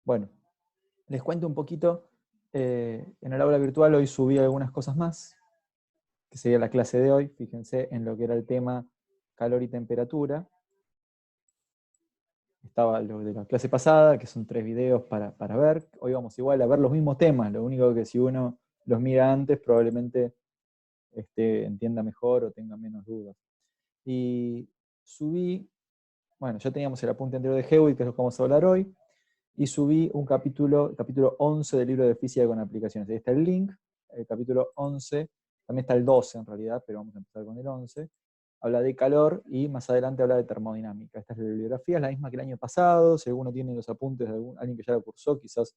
Bueno, les cuento un poquito. En el aula virtual hoy subí algunas cosas más, que sería la clase de hoy. Fíjense en lo que era el tema calor y temperatura. Estaba lo de la clase pasada, que son 3 videos para ver. Hoy vamos igual a ver los mismos temas, lo único que si uno los mira antes probablemente entienda mejor o tenga menos dudas. Y subí, bueno, ya teníamos el apunte anterior de Hewitt, que es lo que vamos a hablar hoy, y subí un capítulo, el capítulo 11 del libro de Física con aplicaciones. Ahí está el link, el capítulo 11, también está el 12 en realidad, pero vamos a empezar con el 11. Habla de calor y más adelante habla de termodinámica. Esta es la bibliografía, es la misma que el año pasado. Si alguno tiene los apuntes de alguien que ya lo cursó, quizás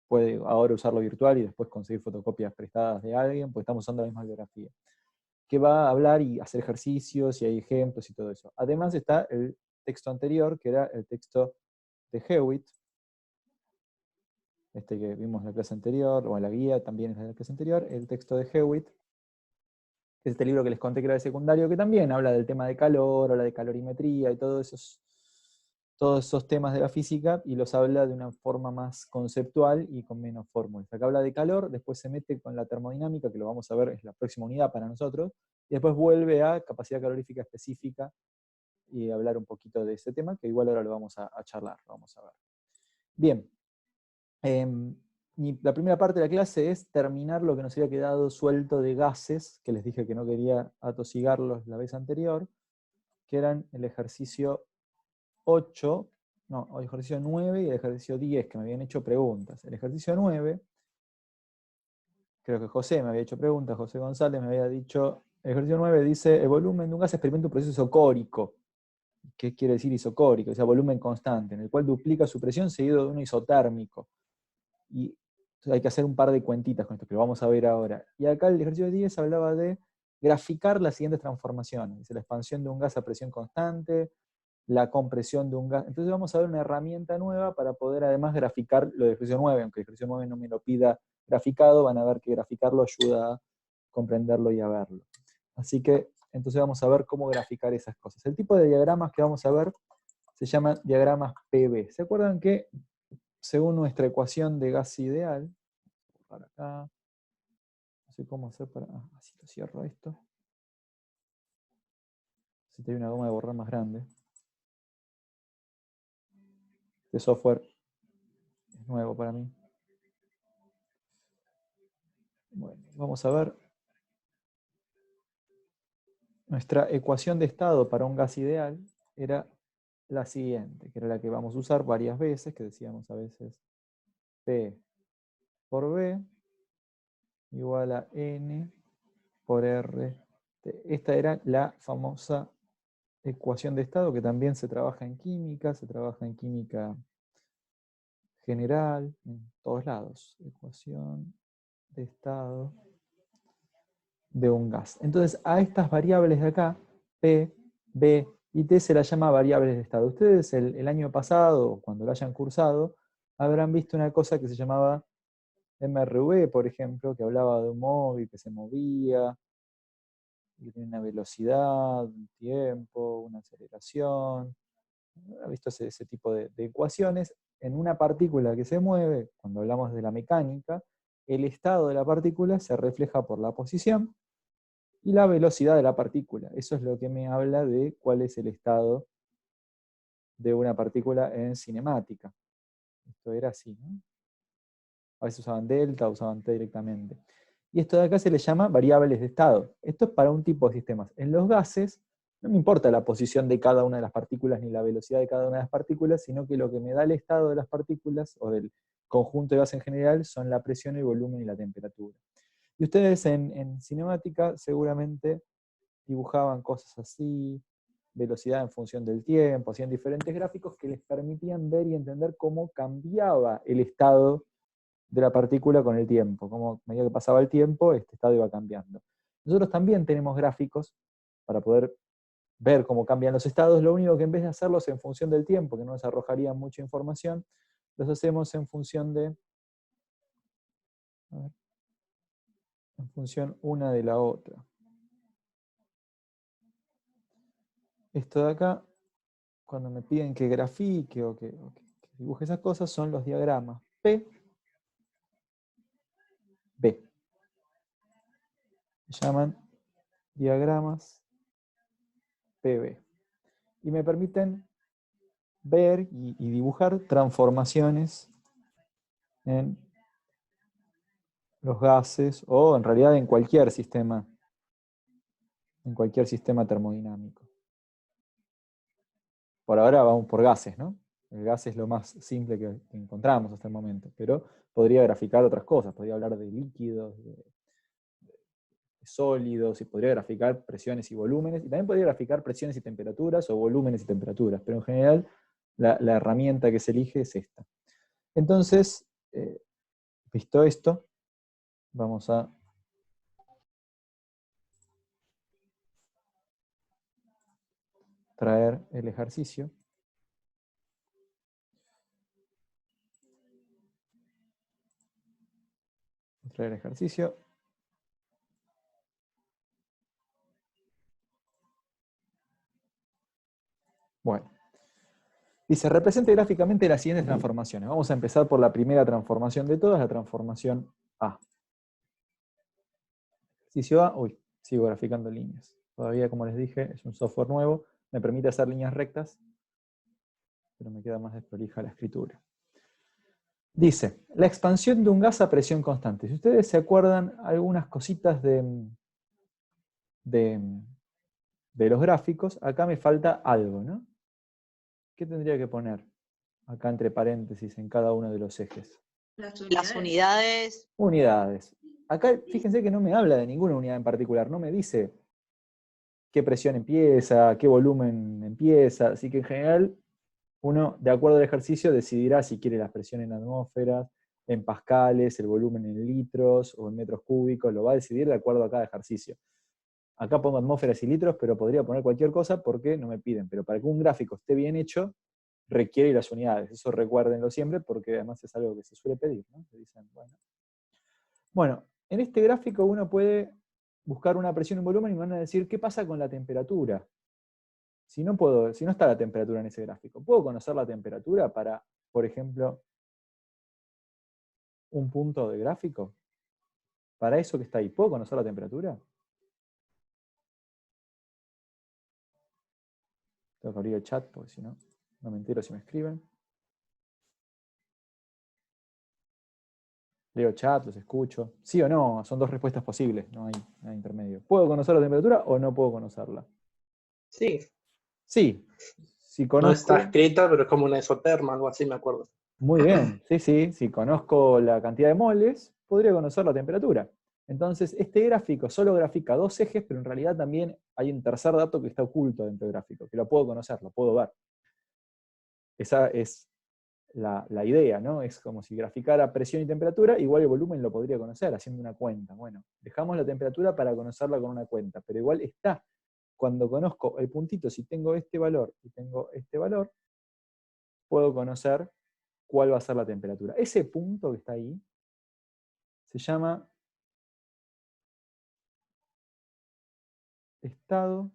puede ahora usarlo virtual y después conseguir fotocopias prestadas de alguien, pues estamos usando la misma bibliografía, que va a hablar y hacer ejercicios y hay ejemplos y todo eso. Además está el texto anterior, que era el texto de Hewitt, que vimos en la clase anterior, o en la guía también es de la clase anterior, el texto de Hewitt, que es este libro que les conté que era de secundario, que también habla del tema de calor, habla de calorimetría y todos esos temas de la física, y los habla de una forma más conceptual y con menos fórmulas. Acá habla de calor, después se mete con la termodinámica, que lo vamos a ver, es la próxima unidad para nosotros, y después vuelve a capacidad calorífica específica y hablar un poquito de ese tema, que igual ahora lo vamos a charlar, lo vamos a ver. Bien, la primera parte de la clase es terminar lo que nos había quedado suelto de gases, que les dije que no quería atosigarlos la vez anterior, que eran el ejercicio 8, no, el ejercicio 9 y el ejercicio 10, que me habían hecho preguntas. El ejercicio 9, creo que José me había hecho preguntas, José González me había dicho, el ejercicio 9 dice, el volumen de un gas experimenta un proceso isocórico. ¿Qué quiere decir isocórico? O sea, volumen constante, en el cual duplica su presión seguido de uno isotérmico. Y hay que hacer un par de cuentitas con esto, que lo vamos a ver ahora. Y acá el ejercicio de 10 hablaba de graficar las siguientes transformaciones. Dice, la expansión de un gas a presión constante, la compresión de un gas. Entonces vamos a ver una herramienta nueva para poder además graficar lo del ejercicio 9, aunque el ejercicio 9 no me lo pida graficado, van a ver que graficarlo ayuda a comprenderlo y a verlo. Así que entonces vamos a ver cómo graficar esas cosas. El tipo de diagramas que vamos a ver se llaman diagramas PV. ¿Se acuerdan que según nuestra ecuación de gas ideal, para acá, no sé cómo hacer para, así lo cierro esto, si te hay una goma de borrar más grande, este software es nuevo para mí. Bueno, vamos a ver nuestra ecuación de estado para un gas ideal era la siguiente, que era la que vamos a usar varias veces, que decíamos a veces P por B igual a N por R. Esta era la famosa ecuación de estado que también se trabaja en química general, en todos lados. Ecuación de estado de un gas. Entonces, a estas variables de acá, P, B y T, se las llama variables de estado. Ustedes el año pasado, cuando lo hayan cursado, habrán visto una cosa que se llamaba MRV, por ejemplo, que hablaba de un móvil que se movía, que tiene una velocidad, un tiempo, una aceleración. ¿Ha visto ese tipo de ecuaciones? En una partícula que se mueve, cuando hablamos de la mecánica, el estado de la partícula se refleja por la posición y la velocidad de la partícula. Eso es lo que me habla de cuál es el estado de una partícula en cinemática. Esto era así, ¿no? A veces usaban delta, usaban t directamente. Y esto de acá se le llama variables de estado. Esto es para un tipo de sistemas. En los gases, no me importa la posición de cada una de las partículas ni la velocidad de cada una de las partículas, sino que lo que me da el estado de las partículas, o del conjunto de gas en general, son la presión, el volumen y la temperatura. Y ustedes en cinemática seguramente dibujaban cosas así, velocidad en función del tiempo, hacían diferentes gráficos que les permitían ver y entender cómo cambiaba el estado de la partícula con el tiempo, como a medida que pasaba el tiempo, este estado iba cambiando. Nosotros también tenemos gráficos para poder ver cómo cambian los estados, lo único que en vez de hacerlos en función del tiempo, que no nos arrojaría mucha información, los hacemos en función de, en función una de la otra. Esto de acá, cuando me piden que grafique o que dibuje esas cosas, son los diagramas P, B. Se llaman diagramas PB. Y me permiten ver y dibujar transformaciones en los gases, o en realidad en cualquier sistema termodinámico. Por ahora vamos por gases, ¿no? El gas es lo más simple que encontramos hasta el momento, pero podría graficar otras cosas, podría hablar de líquidos, de sólidos, y podría graficar presiones y volúmenes, y también podría graficar presiones y temperaturas, o volúmenes y temperaturas, pero en general la herramienta que se elige es esta. Entonces, visto esto, vamos a traer el ejercicio. Traer el ejercicio. Bueno. Dice, represente gráficamente las siguientes transformaciones. Vamos a empezar por la primera transformación de todas, la transformación A. Ejercicio A, uy, sigo graficando líneas. Todavía, como les dije, es un software nuevo, me permite hacer líneas rectas, pero me queda más desprolija la escritura. Dice, la expansión de un gas a presión constante. Si ustedes se acuerdan algunas cositas de los gráficos, acá me falta algo, ¿no? ¿Qué tendría que poner acá entre paréntesis en cada uno de los ejes? Las unidades. Unidades. Acá fíjense que no me habla de ninguna unidad en particular, no me dice qué presión empieza, qué volumen empieza, así que en general uno, de acuerdo al ejercicio, decidirá si quiere las presiones en atmósferas, en pascales, el volumen en litros o en metros cúbicos, lo va a decidir de acuerdo a cada ejercicio. Acá pongo atmósferas y litros, pero podría poner cualquier cosa porque no me piden, pero para que un gráfico esté bien hecho, requiere las unidades. Eso recuérdenlo siempre porque además es algo que se suele pedir, ¿no? Te dicen, bueno, en este gráfico uno puede buscar una presión y un volumen y me van a decir qué pasa con la temperatura. Si no está la temperatura en ese gráfico, ¿puedo conocer la temperatura para, por ejemplo, un punto de gráfico? Para eso que está ahí, ¿puedo conocer la temperatura? Tengo que abrir el chat porque si no, no me entero si me escriben. Leo chat, los escucho. ¿Sí o no? Son dos respuestas posibles, no hay intermedio. ¿Puedo conocer la temperatura o no puedo conocerla? Sí. Sí. Si conozco... No está escrita, pero es como una isoterma, algo así, me acuerdo. Muy bien, sí. Si conozco la cantidad de moles, podría conocer la temperatura. Entonces, este gráfico solo grafica dos ejes, pero en realidad también hay un tercer dato que está oculto dentro del gráfico, que lo puedo conocer, lo puedo ver. Esa es la idea, ¿no? Es como si graficara presión y temperatura, igual el volumen lo podría conocer haciendo una cuenta. Bueno, dejamos la temperatura para conocerla con una cuenta, pero igual está. Cuando conozco el puntito, si tengo este valor y tengo este valor, puedo conocer cuál va a ser la temperatura. Ese punto que está ahí se llama estado.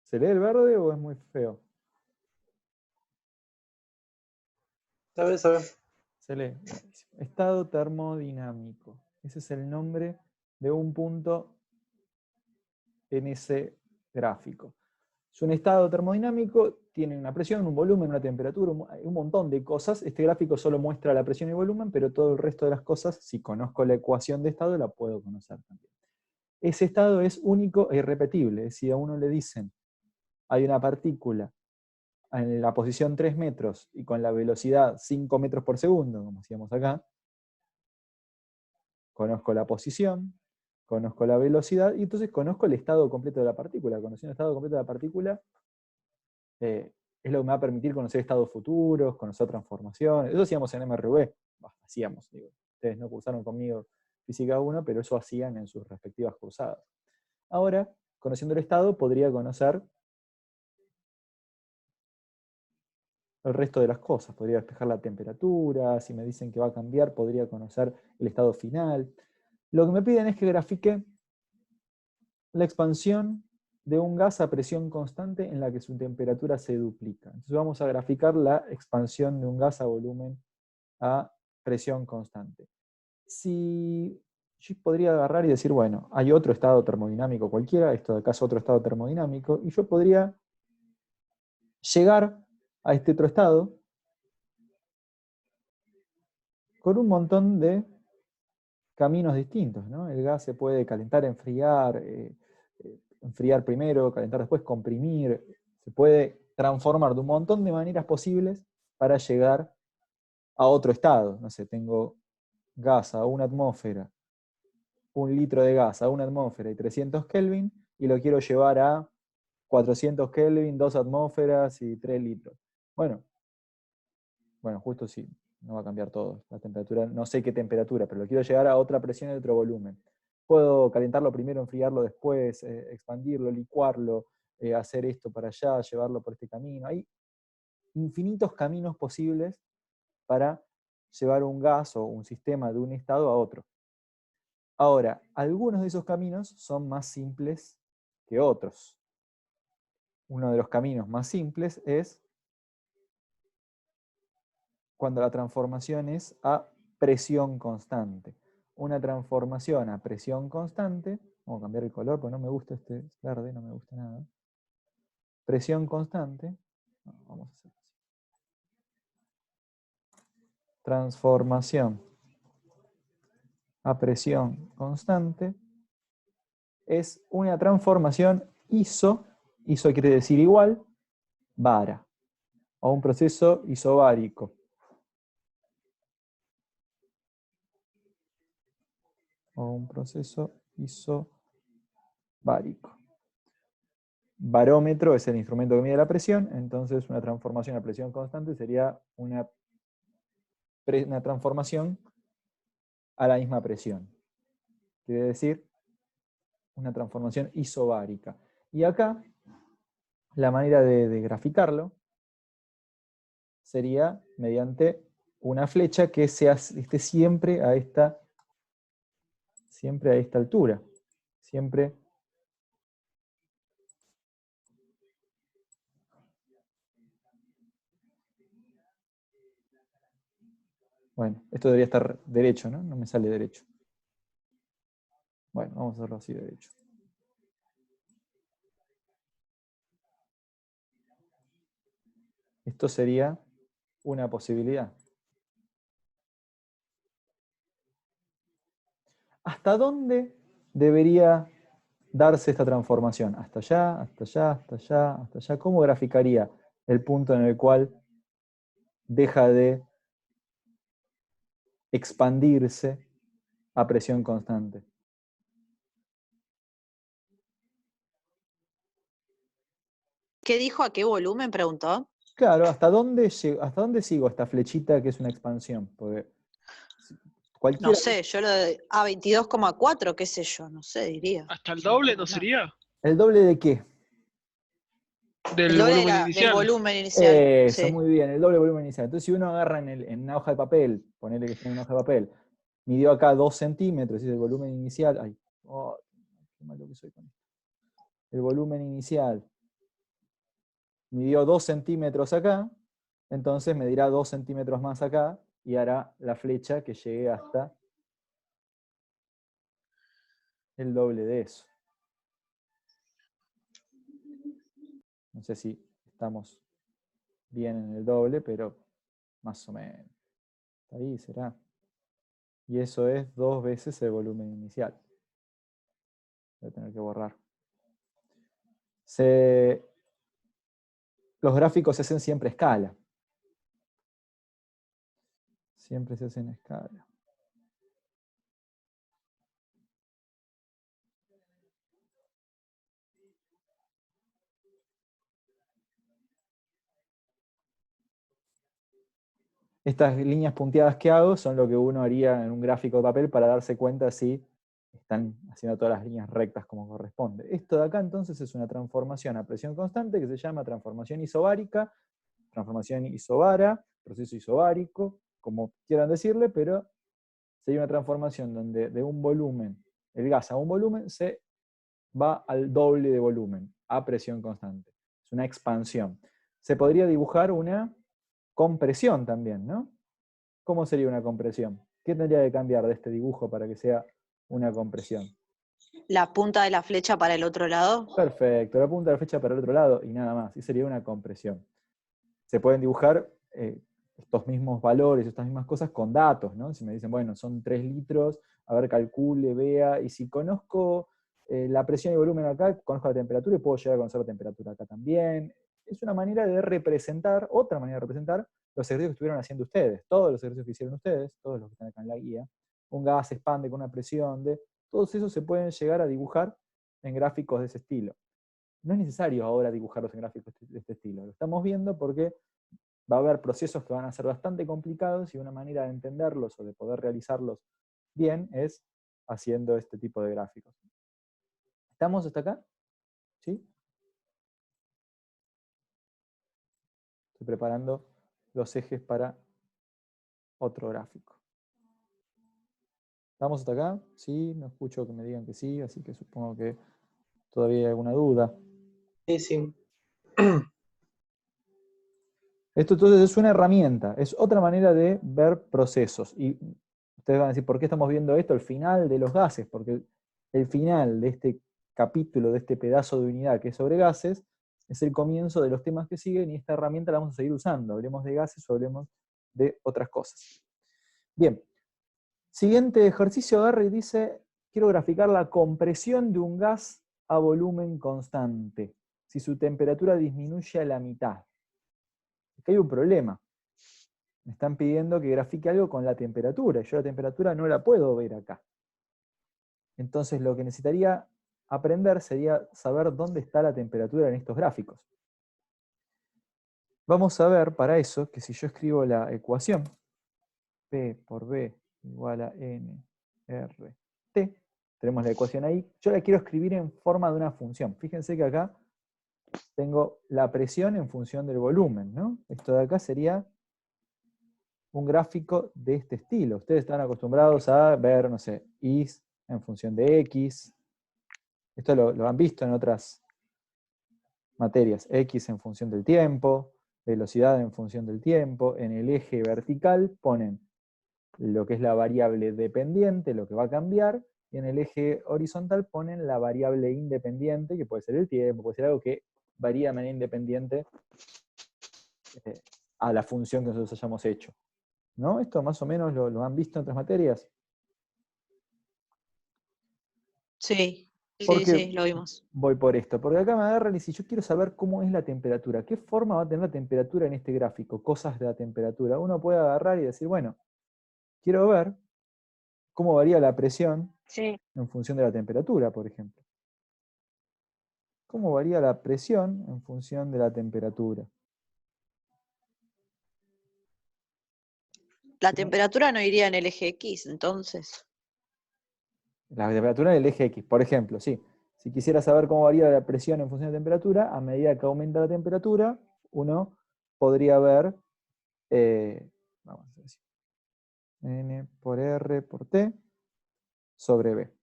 ¿Se lee el verde o es muy feo? ¿Sabes? Se lee. Buenísimo. Estado termodinámico. Ese es el nombre de un punto en ese gráfico. Es un estado termodinámico, tiene una presión, un volumen, una temperatura, un montón de cosas. Este gráfico solo muestra la presión y el volumen, pero todo el resto de las cosas, si conozco la ecuación de estado, la puedo conocer también. Ese estado es único e irrepetible. Si a uno le dicen, hay una partícula en la posición 3 metros y con la velocidad 5 metros por segundo, como hacíamos acá, conozco la posición, conozco la velocidad, y entonces conozco el estado completo de la partícula. Conociendo el estado completo de la partícula, es lo que me va a permitir conocer estados futuros, conocer transformaciones. Eso hacíamos en MRV. Digo. Ustedes no cursaron conmigo Física 1, pero eso hacían en sus respectivas cursadas. Ahora, conociendo el estado, podría conocer el resto de las cosas. Podría despejar la temperatura, si me dicen que va a cambiar, podría conocer el estado final. Lo que me piden es que grafique la expansión de un gas a presión constante en la que su temperatura se duplica. Entonces vamos a graficar la expansión de un gas a volumen a presión constante. Si yo podría agarrar y decir, bueno, hay otro estado termodinámico cualquiera, esto de acá es otro estado termodinámico, y yo podría llegar a este otro estado con un montón de caminos distintos, ¿no? El gas se puede calentar, enfriar, enfriar primero, calentar después, comprimir, se puede transformar de un montón de maneras posibles para llegar a otro estado. No sé, tengo gas a 1 atmósfera, 1 litro de gas a 1 atmósfera y 300 Kelvin, y lo quiero llevar a 400 Kelvin, 2 atmósferas y 3 litros. Bueno, justo sí, no va a cambiar todo. La temperatura, no sé qué temperatura, pero lo quiero llevar a otra presión y otro volumen. Puedo calentarlo primero, enfriarlo después, expandirlo, licuarlo, hacer esto para allá, llevarlo por este camino. Hay infinitos caminos posibles para llevar un gas o un sistema de un estado a otro. Ahora, algunos de esos caminos son más simples que otros. Uno de los caminos más simples es cuando la transformación es a presión constante. Una transformación a presión constante, vamos a cambiar el color porque no me gusta este verde, no me gusta nada. Presión constante, vamos a hacer así. Transformación a presión constante es una transformación iso quiere decir igual, vara, o un proceso isobárico. O un proceso isobárico. Barómetro es el instrumento que mide la presión, entonces una transformación a presión constante sería una transformación a la misma presión. Quiere decir una transformación isobárica. Y acá, la manera de graficarlo sería mediante una flecha que esté siempre a esta altura. Siempre bueno, esto debería estar derecho, ¿no? No me sale derecho. Bueno, vamos a hacerlo así derecho. Esto sería una posibilidad. ¿Hasta dónde debería darse esta transformación? ¿Hasta allá, hasta allá, hasta allá, hasta allá? ¿Cómo graficaría el punto en el cual deja de expandirse a presión constante? ¿Qué dijo? ¿A qué volumen? Preguntó. Claro, ¿hasta dónde sigo esta flechita que es una expansión? Porque No sé, yo lo de a 22,4, qué sé yo, no sé, diría. ¿Hasta el doble no sería? ¿El doble de qué? Del El doble volumen del inicial. volumen inicial. Eso, Sí. muy bien, el doble volumen inicial. Entonces, si uno agarra en una hoja de papel, ponele que esté en una hoja de papel, midió acá 2 centímetros, y el volumen inicial, ay, oh, qué malo que soy con esto. El volumen inicial midió 2 centímetros acá, entonces medirá 2 centímetros más acá, y hará la flecha que llegue hasta el doble de eso. No sé si estamos bien en el doble, pero más o menos. Ahí será. Y eso es 2 veces el volumen inicial. Voy a tener que borrar. Los gráficos se hacen siempre a escala. Siempre se hacen a escala. Estas líneas punteadas que hago son lo que uno haría en un gráfico de papel para darse cuenta si están haciendo todas las líneas rectas como corresponde. Esto de acá entonces es una transformación a presión constante que se llama transformación isobárica, transformación isobara, proceso isobárico, como quieran decirle, pero sería una transformación donde de un volumen, el gas a un volumen, se va al doble de volumen. a presión constante. Es una expansión. Se podría dibujar una compresión también, ¿no? ¿Cómo sería una compresión? ¿Qué tendría que cambiar de este dibujo para que sea una compresión? La punta de la flecha para el otro lado. Perfecto, la punta de la flecha para el otro lado y nada más. Y sería una compresión. Se pueden dibujar estos mismos valores, estas mismas cosas con datos, ¿no? Si me dicen, bueno, son 3 litros, a ver, calcule, vea, y si conozco la presión y volumen acá, conozco la temperatura y puedo llegar a conocer la temperatura acá también. Es una manera de representar, otra manera de representar los ejercicios que estuvieron haciendo ustedes, todos los ejercicios que hicieron ustedes, todos los que están acá en la guía. Un gas se expande con una presión de... Todos esos se pueden llegar a dibujar en gráficos de ese estilo. No es necesario ahora dibujarlos en gráficos de este estilo. Lo estamos viendo porque va a haber procesos que van a ser bastante complicados y una manera de entenderlos o de poder realizarlos bien es haciendo este tipo de gráficos. ¿Estamos hasta acá? ¿Sí? Estoy preparando los ejes para otro gráfico. ¿Estamos hasta acá? Sí, no escucho que me digan que sí, así que supongo que todavía hay alguna duda. Sí, sí. Esto entonces es una herramienta, es otra manera de ver procesos. Y ustedes van a decir, ¿por qué estamos viendo esto? El final de los gases, porque el final de este capítulo, de este pedazo de unidad que es sobre gases, es el comienzo de los temas que siguen y esta herramienta la vamos a seguir usando. Hablemos de gases o hablemos de otras cosas. Bien, siguiente ejercicio agarra y dice, quiero graficar la compresión de un gas a volumen constante, si su temperatura disminuye a la mitad. Aquí hay un problema. Me están pidiendo que grafique algo con la temperatura, y yo la temperatura no la puedo ver acá. Entonces lo que necesitaría aprender sería saber dónde está la temperatura en estos gráficos. Vamos a ver para eso que si yo escribo la ecuación P por B igual a N R T, tenemos la ecuación ahí, yo la quiero escribir en forma de una función. Fíjense que acá tengo la presión en función del volumen, ¿no? Esto de acá sería un gráfico de este estilo. Ustedes están acostumbrados a ver, no sé, Y en función de X. Esto lo han visto en otras materias. X en función del tiempo, velocidad en función del tiempo. En el eje vertical ponen lo que es la variable dependiente, lo que va a cambiar, y en el eje horizontal ponen la variable independiente, que puede ser el tiempo, puede ser algo que varía de manera independiente a la función que nosotros hayamos hecho. ¿No? ¿Esto más o menos lo han visto en otras materias? Sí, ¿Por sí, qué sí, lo vimos. voy por esto? Porque acá me agarran y si yo quiero saber cómo es la temperatura, ¿qué forma va a tener la temperatura en este gráfico? Cosas de la temperatura. Uno puede agarrar y decir, bueno, quiero ver cómo varía la presión Sí. en función de la temperatura, por ejemplo. ¿Cómo varía la presión en función de la temperatura? La temperatura no iría en el eje X, entonces. La temperatura en el eje X, por ejemplo, sí. Si quisiera saber cómo varía la presión en función de la temperatura, a medida que aumenta la temperatura, uno podría ver, vamos a decir, N por R por T sobre B.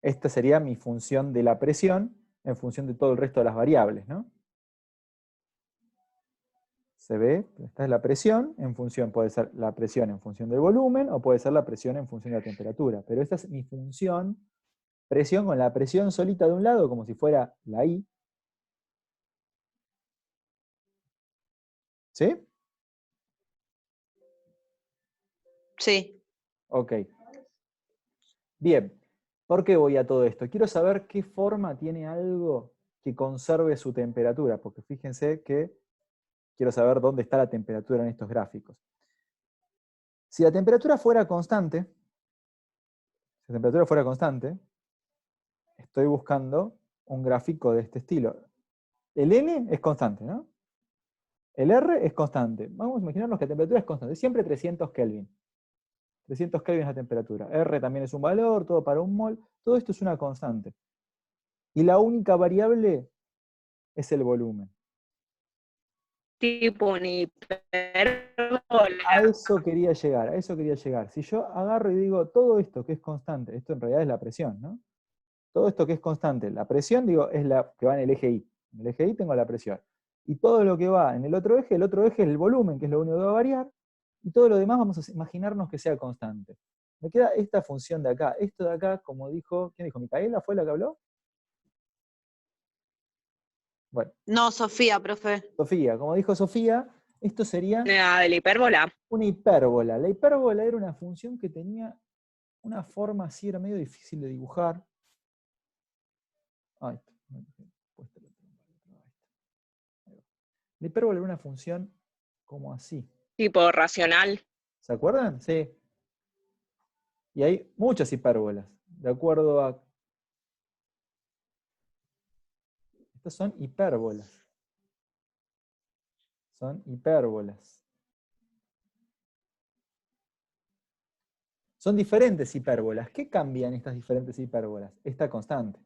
Esta sería mi función de la presión en función de todo el resto de las variables, ¿no? Se ve, esta es la presión en función, puede ser la presión en función del volumen o puede ser la presión en función de la temperatura. Pero esta es mi función, presión con la presión solita de un lado, como si fuera la I. ¿Sí? Sí. Ok. Bien. ¿Por qué voy a todo esto? Quiero saber qué forma tiene algo que conserve su temperatura, porque fíjense que quiero saber dónde está la temperatura en estos gráficos. Si la temperatura fuera constante, estoy buscando un gráfico de este estilo. El N es constante, ¿no? El R es constante. Vamos a imaginarnos que la temperatura es constante, siempre 300 Kelvin. 300 Kelvin es la temperatura. R también es un valor, todo para un mol. Todo esto es una constante. Y la única variable es el volumen. Tipo una hipérbola. A eso quería llegar. Si yo agarro y digo, todo esto que es constante, esto en realidad es la presión, ¿no? todo esto que es constante, la presión, digo, es la que va en el eje Y. En el eje Y tengo la presión. Y todo lo que va en el otro eje es el volumen, que es lo único que va a variar, y todo lo demás vamos a imaginarnos que sea constante. Me queda esta función de acá. Esto de acá, como dijo, ¿quién dijo? ¿Micaela fue la que habló? Bueno. No, Sofía, profe. Sofía, como dijo Sofía, esto sería De la hipérbola. una hipérbola. La hipérbola era una función que tenía una forma así, era medio difícil de dibujar. La hipérbola era una función como así. Tipo racional. ¿Se acuerdan? Sí. Y hay muchas hipérbolas, de acuerdo a... Estas son hipérbolas. Son hipérbolas. Son diferentes hipérbolas. ¿Qué cambian estas diferentes hipérbolas? Esta constante.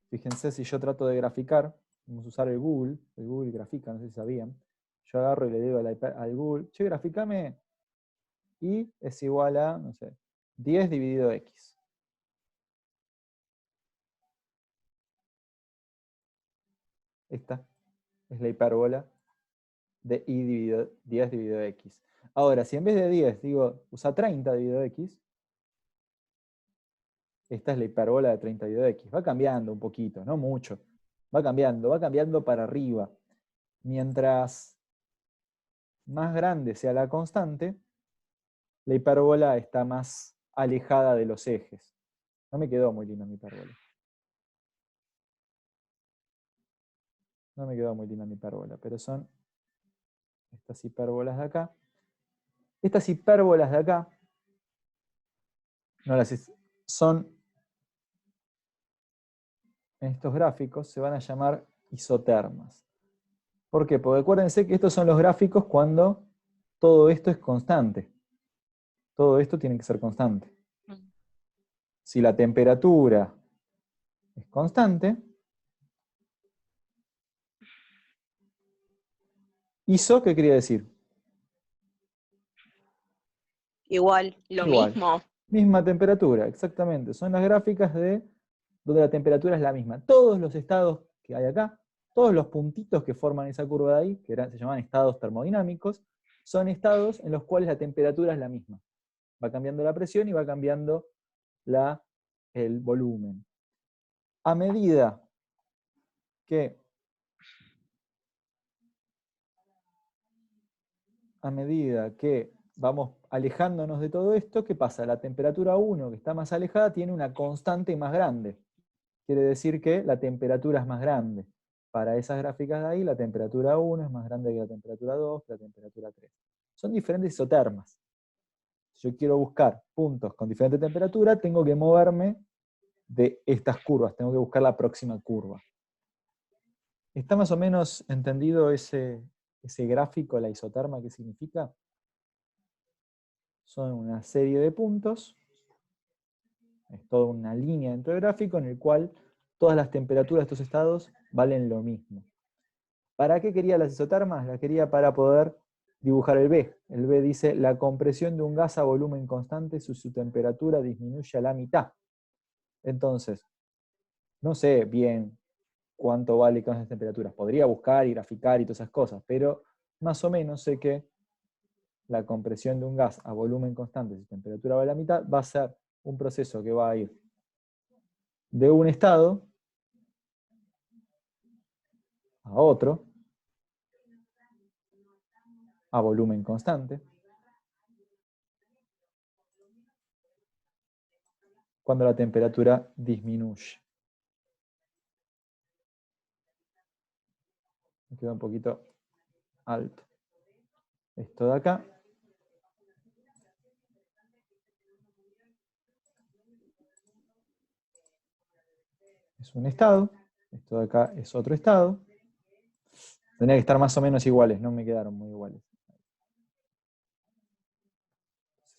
Fíjense, si yo trato de graficar, vamos a usar el Google grafica, no sé si sabían. Yo agarro y le digo al Google, che, graficame y es igual a, no sé, 10 dividido x. Esta es la hipérbola de y dividido 10 dividido x. Ahora, si en vez de 10 digo, usa 30 dividido x, esta es la hipérbola de 30 dividido x. Va cambiando un poquito, no mucho. Va cambiando para arriba. Mientras más grande sea la constante, la hipérbola está más alejada de los ejes. No me quedó muy linda mi hipérbola. No me quedó muy linda mi hipérbola, pero son estas hipérbolas de acá. Estas hipérbolas de acá son, en estos gráficos, se van a llamar isotermas. ¿Por qué? Porque acuérdense que estos son los gráficos cuando todo esto es constante. Todo esto tiene que ser constante. Si la temperatura es constante, iso, ¿qué quería decir? Igual. Lo Igual. mismo. Misma temperatura, exactamente. Son las gráficas de donde la temperatura es la misma. Todos los estados que hay acá, todos los puntitos que forman esa curva de ahí, que se llaman estados termodinámicos, son estados en los cuales la temperatura es la misma. Va cambiando la presión y va cambiando el volumen. A medida que vamos alejándonos de todo esto, ¿qué pasa? La temperatura 1, que está más alejada, tiene una constante más grande. Quiere decir que la temperatura es más grande. Para esas gráficas de ahí, la temperatura 1 es más grande que la temperatura 2, que la temperatura 3. Son diferentes isotermas. Si yo quiero buscar puntos con diferente temperatura, tengo que moverme de estas curvas, tengo que buscar la próxima curva. ¿Está más o menos entendido ese gráfico, la isoterma, qué significa? Son una serie de puntos, es toda una línea dentro del gráfico en el cual todas las temperaturas de estos estados valen lo mismo. ¿Para qué quería las isotermas? Las quería para poder dibujar el B. El B dice, la compresión de un gas a volumen constante si su temperatura disminuye a la mitad. Entonces, no sé bien cuánto vale con esas temperaturas. Podría buscar y graficar y todas esas cosas, pero más o menos sé que la compresión de un gas a volumen constante si su temperatura vale la mitad va a ser un proceso que va a ir de un estado a otro, a volumen constante, cuando la temperatura disminuye. Me queda un poquito alto. Esto de acá. Es un estado. Esto de acá es otro estado. Tendría que estar más o menos iguales, no me quedaron muy iguales.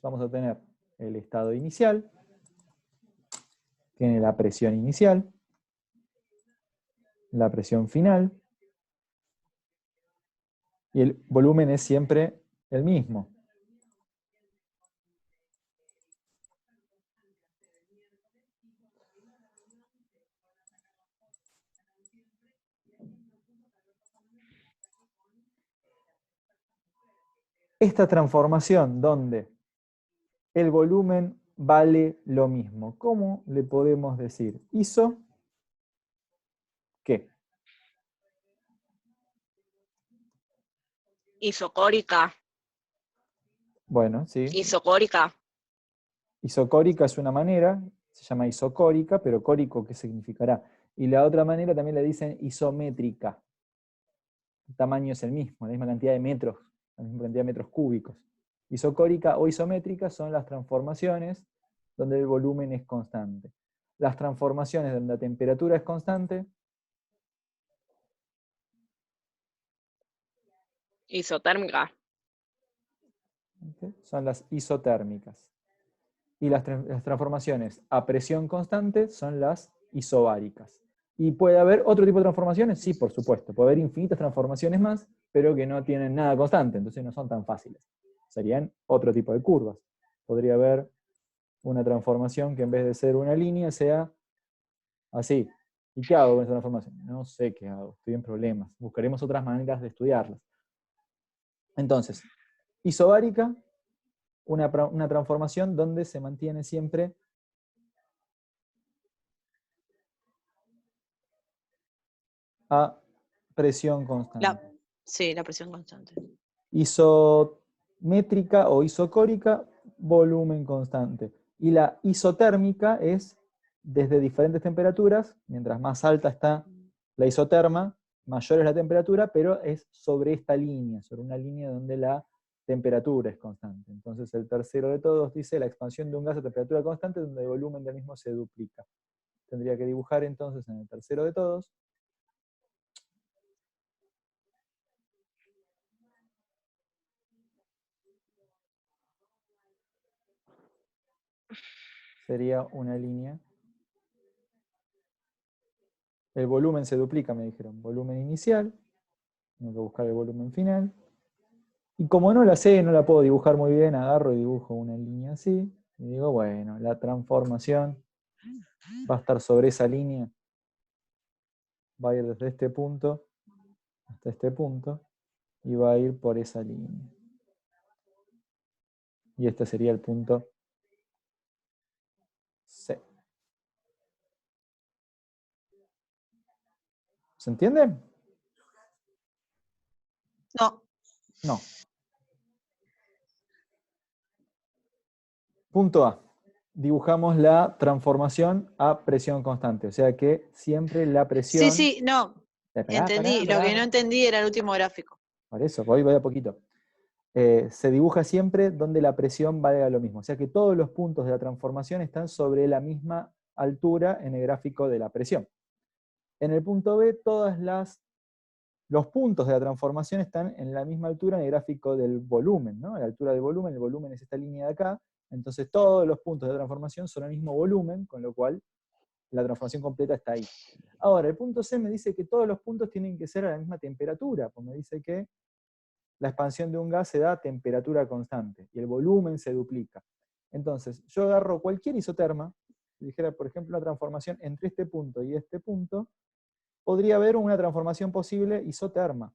Vamos a tener el estado inicial, tiene la presión inicial, la presión final, y el volumen es siempre el mismo. esta transformación donde el volumen vale lo mismo, ¿cómo le podemos decir? ¿Iso qué? Isocórica. Bueno, sí. Isocórica. Isocórica es una manera, se llama isocórica, pero córico, ¿qué significará? Y la otra manera también le dicen isométrica. El tamaño es el mismo, la misma cantidad de metros, la misma cantidad de metros cúbicos. Isocórica o isométrica son las transformaciones donde el volumen es constante. Las transformaciones donde la temperatura es constante, Isotérmica. ¿ok? Son las isotérmicas. Y las transformaciones a presión constante son las isobáricas. ¿Y puede haber otro tipo de transformaciones? Sí, por supuesto. Puede haber infinitas transformaciones más, pero que no tienen nada constante, entonces no son tan fáciles. Serían otro tipo de curvas. Podría haber una transformación que en vez de ser una línea sea así. ¿Y qué hago con esa transformación? No sé qué hago, estoy en problemas. Buscaremos otras maneras de estudiarlas. Entonces, isobárica, una transformación donde se mantiene siempre a presión constante. Sí, la presión constante. Isométrica o isocórica, volumen constante. Y la isotérmica es desde diferentes temperaturas, mientras más alta está la isoterma, mayor es la temperatura, pero es sobre esta línea, sobre una línea donde la temperatura es constante. Entonces el tercero de todos dice la expansión de un gas a temperatura constante donde el volumen del mismo se duplica. Tendría que dibujar entonces en el tercero de todos sería una línea. El volumen se duplica, me dijeron. Volumen inicial. Tengo que buscar el volumen final. Y como no la sé, no la puedo dibujar muy bien, agarro y dibujo una línea así. Y digo, bueno, la transformación va a estar sobre esa línea. Va a ir desde este punto hasta este punto. Y va a ir por esa línea. Y este sería el punto C. ¿Se entiende? No. No. Punto A. Dibujamos la transformación a presión constante. O sea que siempre la presión... Sí, no. Entendí. Lo que no entendí era el último gráfico. Por eso, voy a poquito. Se dibuja siempre donde la presión valga lo mismo. O sea que todos los puntos de la transformación están sobre la misma altura en el gráfico de la presión. En el punto B, los puntos de la transformación están en la misma altura en el gráfico del volumen, ¿no? La altura del volumen, el volumen es esta línea de acá, entonces todos los puntos de transformación son el mismo volumen, con lo cual la transformación completa está ahí. Ahora, el punto C me dice que todos los puntos tienen que ser a la misma temperatura, pues me dice que la expansión de un gas se da a temperatura constante, y el volumen se duplica. Entonces, yo agarro cualquier isoterma, si dijera, por ejemplo, una transformación entre este punto y este punto, podría haber una transformación posible isoterma.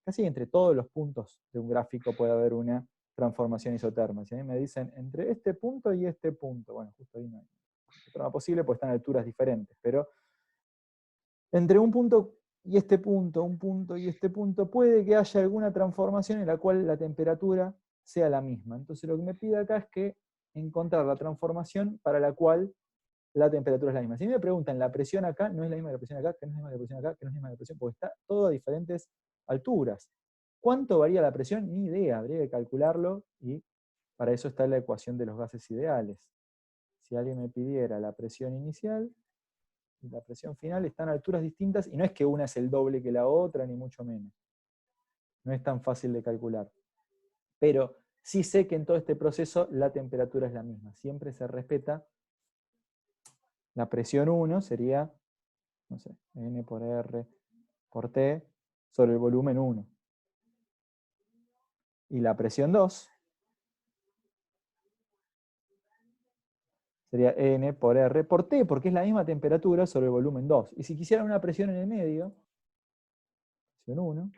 Casi entre todos los puntos de un gráfico puede haber una transformación isoterma. Si a mí me dicen entre este punto y este punto, bueno, justo ahí no hay transforma posible, pues están a alturas diferentes, pero entre un punto y este punto, un punto y este punto, puede que haya alguna transformación en la cual la temperatura sea la misma. Entonces lo que me pide acá es que encontrar la transformación para la cual la temperatura es la misma. Si me preguntan, la presión acá no es la misma que la presión acá, que no es la misma que la presión acá, que no es la misma que la presión, porque está todo a diferentes alturas. ¿Cuánto varía la presión? Ni idea, habría que calcularlo, y para eso está la ecuación de los gases ideales. Si alguien me pidiera la presión inicial y la presión final, están a alturas distintas, y no es que una es el doble que la otra, ni mucho menos. No es tan fácil de calcular. Pero sí sé que en todo este proceso la temperatura es la misma. Siempre se respeta. La presión 1 sería, no sé, N por R por T sobre el volumen 1. Y la presión 2 sería N por R por T, porque es la misma temperatura sobre el volumen 2. Y si quisiera una presión en el medio, presión 1,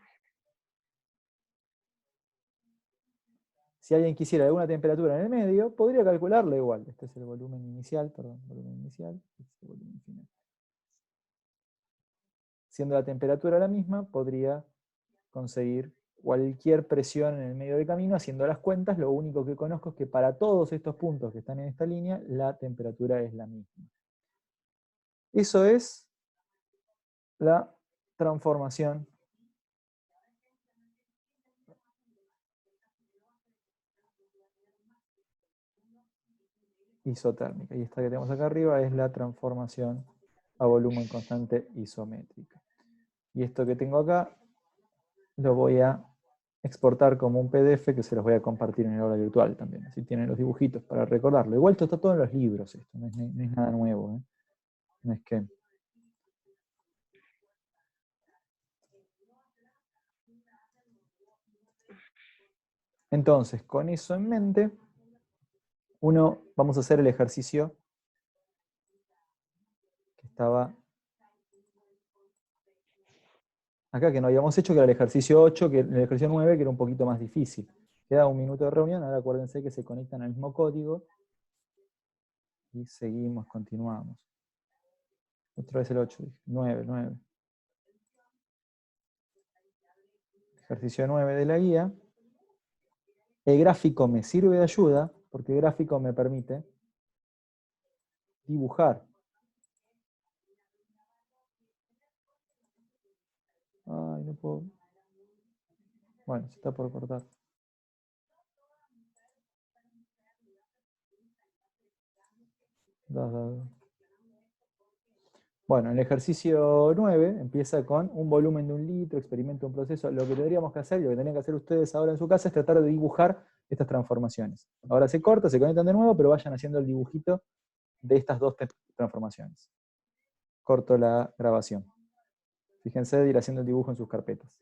si alguien quisiera alguna temperatura en el medio, podría calcularla igual. Este es el volumen inicial, perdón, volumen inicial, este es el volumen final. Siendo la temperatura la misma, podría conseguir cualquier presión en el medio del camino. Haciendo las cuentas, lo único que conozco es que para todos estos puntos que están en esta línea, la temperatura es la misma. Eso es la transformación isotérmica. Y esta que tenemos acá arriba es la transformación a volumen constante isométrica. Y esto que tengo acá lo voy a exportar como un PDF que se los voy a compartir en el aula virtual también. Así tienen los dibujitos para recordarlo. Igual esto está todo en los libros, esto no es nada nuevo, ¿eh? No es que... Entonces, con eso en mente, vamos a hacer el ejercicio que estaba acá, que no habíamos hecho, que era el ejercicio 8, que el ejercicio 9, que era un poquito más difícil. Queda un minuto de reunión, ahora acuérdense que se conectan al mismo código. Y seguimos, continuamos. Otra vez el 8, 9. Ejercicio 9 de la guía. El gráfico me sirve de ayuda, porque el gráfico me permite dibujar. Ay, no puedo. Bueno, se está por cortar. Bueno, el ejercicio 9 empieza con un volumen de 1 litro, experimento un proceso. Lo que tendríamos que hacer, y lo que tendrían que hacer ustedes ahora en su casa, es tratar de dibujar estas transformaciones. Ahora se corta, se conectan de nuevo, pero vayan haciendo el dibujito de estas dos transformaciones. Corto la grabación. Fíjense de ir haciendo el dibujo en sus carpetas.